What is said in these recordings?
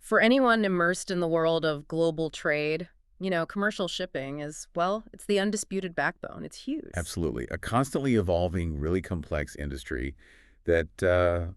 For anyone immersed in the world of global trade, commercial shipping is, well, it's the undisputed backbone. It's huge. Absolutely. A constantly evolving, really complex industry that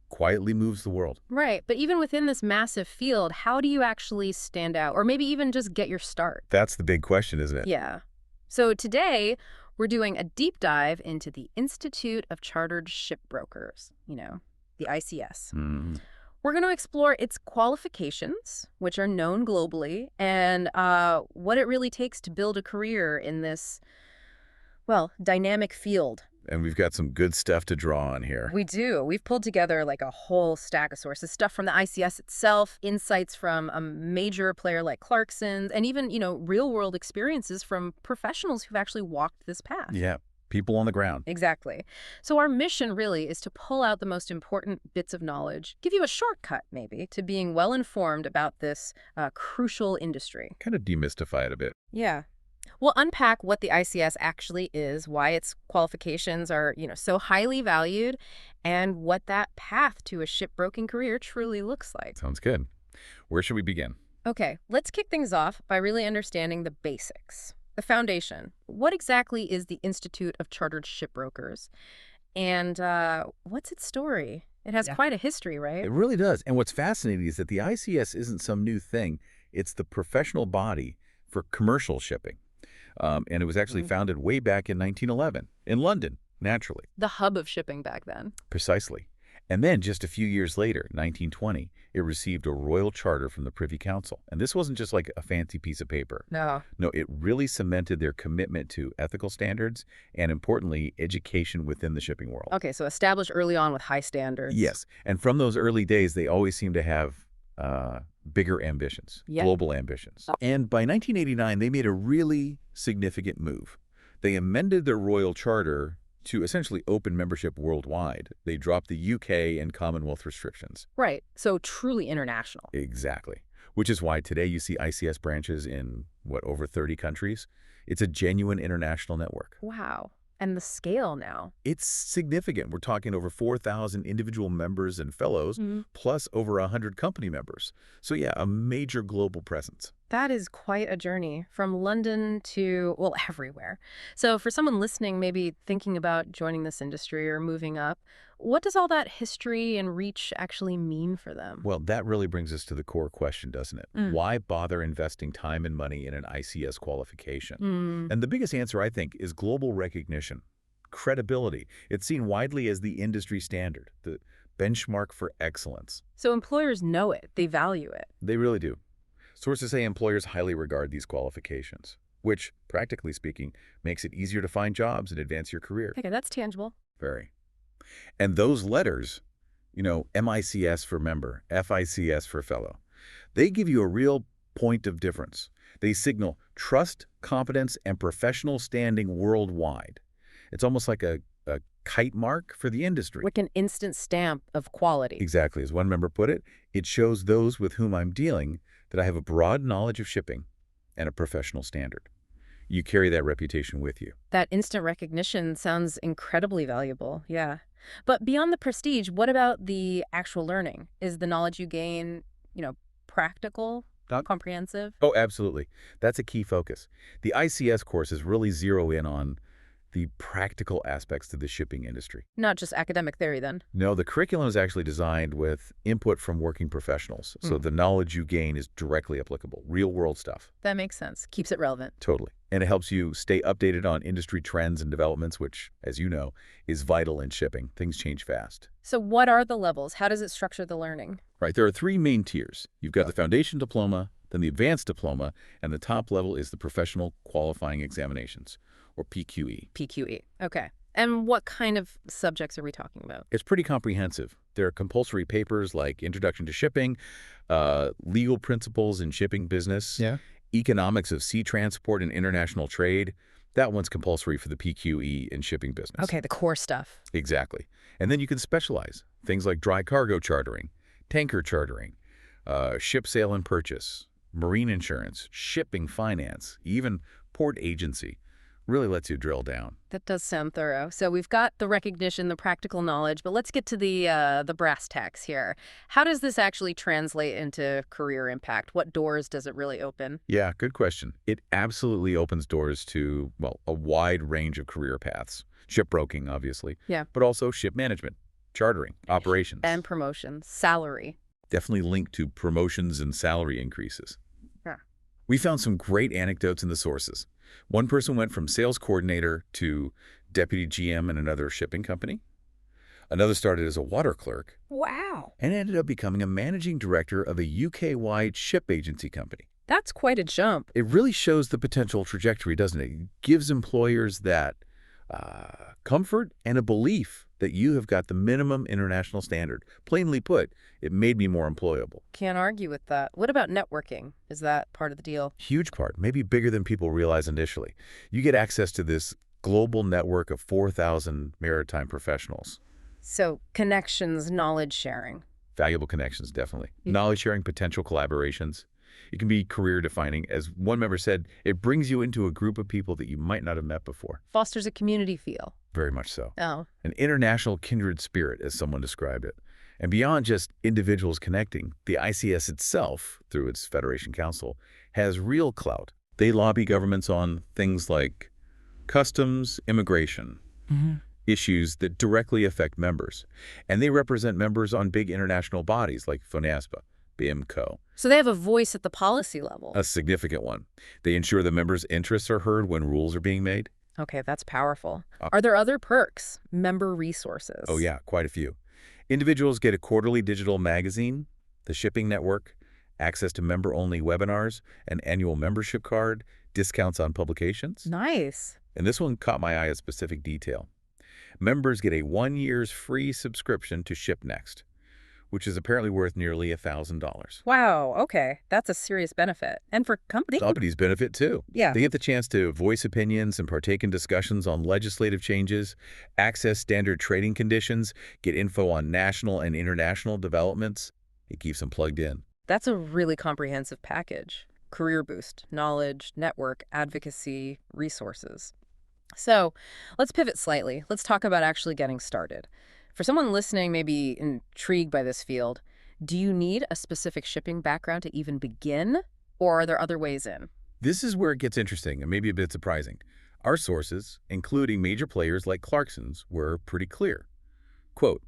quietly moves the world. Right. But even within this massive field, how do you actually stand out or maybe even just get your start? That's the big question, isn't it? Yeah. So today, we're doing a deep dive into the Institute of Chartered Shipbrokers, the ICS. Mm. We're going to explore its qualifications, which are known globally, and what it really takes to build a career in this, well, dynamic field. And we've got some good stuff to draw on here. We do. We've pulled together like a whole stack of sources, stuff from the ICS itself, insights from a major player like Clarkson's, and even, real-world experiences from professionals who've actually walked this path. Yeah, people on the ground. Exactly. So our mission really is to pull out the most important bits of knowledge, give you a shortcut maybe to being well-informed about this crucial industry. Kind of demystify it a bit. Yeah. We'll unpack what the ICS actually is, why its qualifications are, so highly valued, and what that path to a shipbroking career truly looks like. Sounds good. Where should we begin? Okay, let's kick things off by really understanding the basics, the foundation. What exactly is the Institute of Chartered Shipbrokers? And what's its story? It has quite a history, right? It really does. And what's fascinating is that the ICS isn't some new thing. It's the professional body for commercial shipping. And it was actually founded way back in 1911 in London, naturally. The hub of shipping back then. Precisely. And then just a few years later, 1920, it received a royal charter from the Privy Council. And this wasn't just like a fancy piece of paper. No. No, it really cemented their commitment to ethical standards and, importantly, education within the shipping world. Okay, so established early on with high standards. Yes. And from those early days, they always seem to have bigger ambitions, global ambitions. And by 1989, they made a really significant move. They amended their royal charter to essentially open membership worldwide. They dropped the UK and Commonwealth restrictions. Right, so truly international. Exactly. Which is why today you see ICS branches in, over 30 countries? It's a genuine international network. Wow. And the scale now. It's significant. We're talking over 4,000 individual members and fellows, plus over 100 company members. So yeah, a major global presence. That is quite a journey from London to, well, everywhere. So for someone listening, maybe thinking about joining this industry or moving up, what does all that history and reach actually mean for them? Well, that really brings us to the core question, doesn't it? Why bother investing time and money in an ICS qualification? And the biggest answer, I think, is global recognition, credibility. It's seen widely as the industry standard, the benchmark for excellence. So employers know it. They value it. They really do. Sources say employers highly regard these qualifications, which, practically speaking, makes it easier to find jobs and advance your career. Okay, that's tangible. Very. And those letters, MICS for member, FICS for fellow, they give you a real point of difference. They signal trust, competence, and professional standing worldwide. It's almost like a kite mark for the industry. Like an instant stamp of quality. Exactly. As one member put it, it shows those with whom I'm dealing that I have a broad knowledge of shipping and a professional standard. You carry that reputation with you. That instant recognition sounds incredibly valuable, yeah. But beyond the prestige, what about the actual learning? Is the knowledge you gain, practical, comprehensive? Oh, absolutely. That's a key focus. The ICS courses really zero in on the practical aspects to the shipping industry. Not just academic theory, then? No, the curriculum is actually designed with input from working professionals, so the knowledge you gain is directly applicable, real-world stuff. That makes sense. Keeps it relevant. Totally. And it helps you stay updated on industry trends and developments, which, as you know, is vital in shipping. Things change fast. So what are the levels? How does it structure the learning? Right. There are three main tiers. You've got the foundation diploma, then the advanced diploma, and the top level is the professional qualifying examinations, or PQE. PQE. Okay. And what kind of subjects are we talking about? It's pretty comprehensive. There are compulsory papers like Introduction to Shipping, legal principles in shipping business, economics of sea transport and international trade. That one's compulsory for the PQE in shipping business. Okay, the core stuff. Exactly. And then you can specialize. Things like dry cargo chartering, tanker chartering, ship sale and purchase, marine insurance, shipping finance, even port agency. Really lets you drill down. That does sound thorough. So we've got the recognition, the practical knowledge, but let's get to the brass tacks here. How does this actually translate into career impact? What doors does it really open? Yeah, good question. It absolutely opens doors to, well, a wide range of career paths. Shipbroking, obviously, Yeah. but also ship management, chartering, operations. And promotions, salary. Definitely linked to promotions and salary increases. Yeah. We found some great anecdotes in the sources. One person went from sales coordinator to deputy GM in another shipping company. Another started as a water clerk Wow. and ended up becoming a managing director of a UK-wide ship agency company. That's quite a jump. It really shows the potential trajectory, doesn't it? It gives employers that comfort and a belief that you have got the minimum international standard. Plainly put, it made me more employable. Can't argue with that. What about networking? Is that part of the deal? Huge part, maybe bigger than people realize initially. You get access to this global network of 4,000 maritime professionals. So connections, knowledge sharing. Valuable connections, definitely. Yeah. Knowledge sharing, potential collaborations. It can be career defining. As one member said, it brings you into a group of people that you might not have met before. Fosters a community feel. Very much so. Oh. An international kindred spirit, as someone described it. And beyond just individuals connecting, the ICS itself, through its Federation Council, has real clout. They lobby governments on things like customs, immigration, issues that directly affect members. And they represent members on big international bodies like FONASPA, BIMCO. So they have a voice at the policy level. A significant one. They ensure the members' interests are heard when rules are being made. Okay, that's powerful. Are there other perks? Member resources? Oh yeah, quite a few. Individuals get a quarterly digital magazine, the shipping network, access to member-only webinars, an annual membership card, discounts on publications. Nice. And this one caught my eye as specific detail. Members get a 1 year's free subscription to ShipNext, which is apparently worth nearly $1,000. Wow, okay. That's a serious benefit. And for companies? Companies benefit too. Yeah. They get the chance to voice opinions and partake in discussions on legislative changes, access standard trading conditions, get info on national and international developments. It keeps them plugged in. That's a really comprehensive package. Career boost, knowledge, network, advocacy, resources. So let's pivot slightly. Let's talk about actually getting started. For someone listening, maybe intrigued by this field, do you need a specific shipping background to even begin, or are there other ways in? This is where it gets interesting and maybe a bit surprising. Our sources, including major players like Clarkson's, were pretty clear. Quote,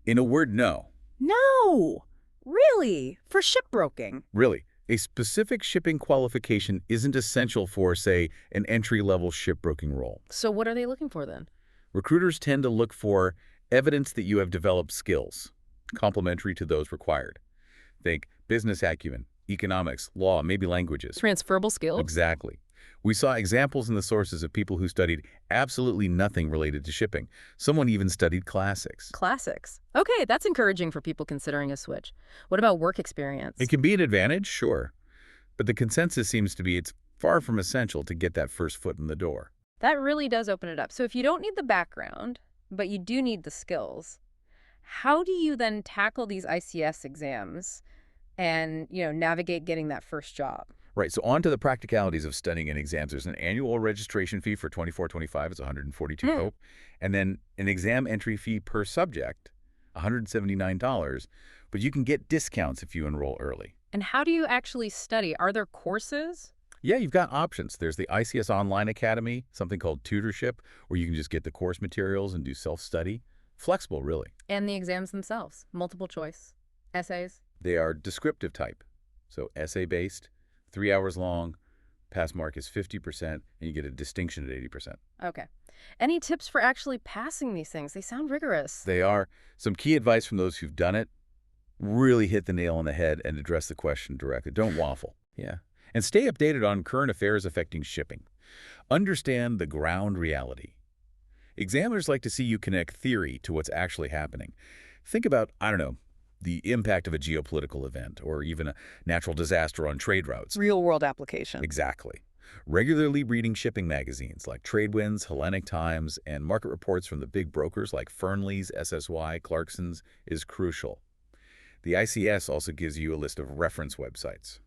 in a word, no. No! Really? For shipbroking? Really, a specific shipping qualification isn't essential for, say, an entry-level shipbroking role. So what are they looking for then? Recruiters tend to look for evidence that you have developed skills, complementary to those required. Think business acumen, economics, law, maybe languages. Transferable skills? Exactly. We saw examples in the sources of people who studied absolutely nothing related to shipping. Someone even studied classics. Classics. Okay, that's encouraging for people considering a switch. What about work experience? It can be an advantage, sure. But the consensus seems to be it's far from essential to get that first foot in the door. That really does open it up. So if you don't need the background, but you do need the skills, how do you then tackle these ICS exams and, navigate getting that first job? Right, so on to the practicalities of studying and exams. There's an annual registration fee for 24-25, it's 142 COPE, and then an exam entry fee per subject, $179, but you can get discounts if you enroll early. And how do you actually study? Are there courses? Yeah, you've got options. There's the ICS Online Academy, something called tutorship, where you can just get the course materials and do self-study. Flexible, really. And the exams themselves, multiple choice, essays? They are descriptive type, so essay-based, 3 hours long, pass mark is 50%, and you get a distinction at 80%. Okay. Any tips for actually passing these things? They sound rigorous. They are. Some key advice from those who've done it: really hit the nail on the head and address the question directly. Don't waffle. Yeah. And stay updated on current affairs affecting shipping. Understand the ground reality. Examiners like to see you connect theory to what's actually happening. Think about, the impact of a geopolitical event or even a natural disaster on trade routes. Real-world application. Exactly. Regularly reading shipping magazines like Tradewinds, Hellenic Times, and market reports from the big brokers like Fernley's, SSY, Clarkson's is crucial. The ICS also gives you a list of reference websites.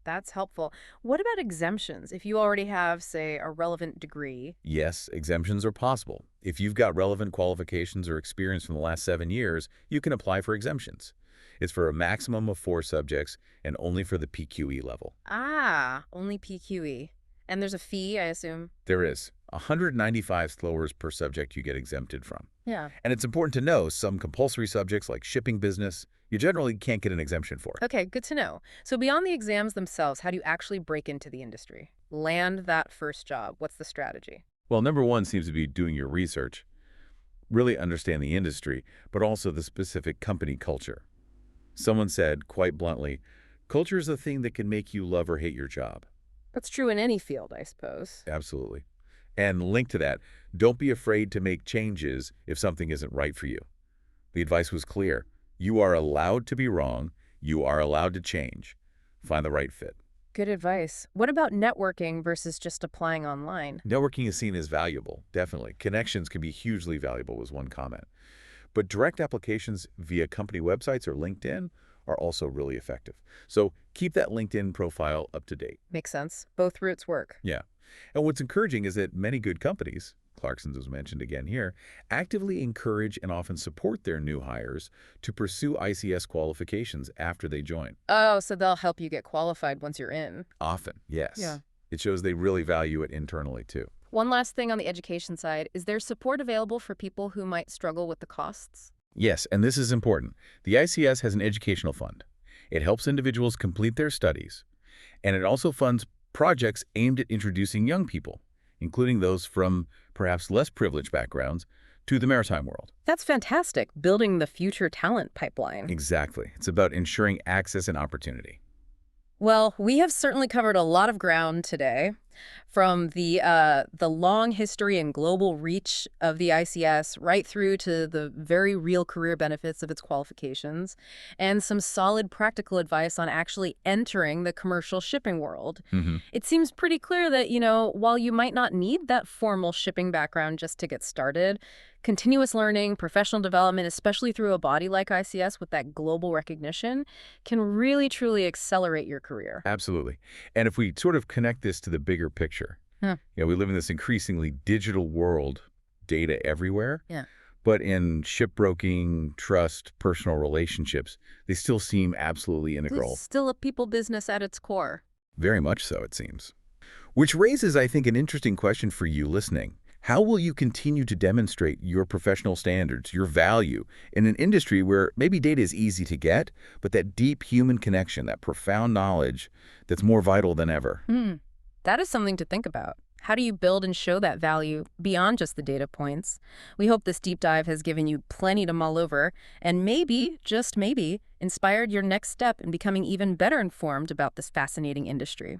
That's helpful. What about exemptions? If you already have, say, a relevant degree. Yes, exemptions are possible. If you've got relevant qualifications or experience from the last 7 years, you can apply for exemptions. It's for a maximum of 4 subjects and only for the PQE level. Ah, only PQE. And there's a fee, I assume. There is 195 slowers per subject you get exempted from. Yeah. And it's important to know some compulsory subjects like shipping business, you generally can't get an exemption for. Okay, good to know. So beyond the exams themselves, how do you actually break into the industry? Land that first job. What's the strategy? Well, number one seems to be doing your research, really understand the industry, but also the specific company culture. Someone said, quite bluntly, culture is the thing that can make you love or hate your job. That's true in any field, I suppose. Absolutely. And linked to that, don't be afraid to make changes if something isn't right for you. The advice was clear. You are allowed to be wrong. You are allowed to change. Find the right fit. Good advice. What about networking versus just applying online? Networking is seen as valuable, definitely. Connections can be hugely valuable, was one comment. But direct applications via company websites or LinkedIn are also really effective. So keep that LinkedIn profile up to date. Makes sense. Both routes work. Yeah. And what's encouraging is that many good companies, Clarkson's was mentioned again here, actively encourage and often support their new hires to pursue ICS qualifications after they join. Oh, so they'll help you get qualified once you're in. Often, yes. Yeah. It shows they really value it internally, too. One last thing on the education side, is there support available for people who might struggle with the costs? Yes, and this is important. The ICS has an educational fund. It helps individuals complete their studies, and it also funds projects aimed at introducing young people, including those from perhaps less privileged backgrounds, to the maritime world. That's fantastic, building the future talent pipeline. Exactly. It's about ensuring access and opportunity. Well, we have certainly covered a lot of ground today, from the long history and global reach of the ICS right through to the very real career benefits of its qualifications, and some solid practical advice on actually entering the commercial shipping world. It seems pretty clear that, while you might not need that formal shipping background just to get started, continuous learning, professional development, especially through a body like ICS with that global recognition, can really truly accelerate your career. Absolutely. And if we sort of connect this to the bigger picture, we live in this increasingly digital world, data everywhere. Yeah. But in shipbroking, trust, personal relationships, they still seem absolutely integral. It's still a people business at its core. Very much so, it seems. Which raises, I think, an interesting question for you listening. How will you continue to demonstrate your professional standards, your value, in an industry where maybe data is easy to get, but that deep human connection, that profound knowledge, that's more vital than ever? That is something to think about. How do you build and show that value beyond just the data points? We hope this deep dive has given you plenty to mull over and maybe, just maybe, inspired your next step in becoming even better informed about this fascinating industry.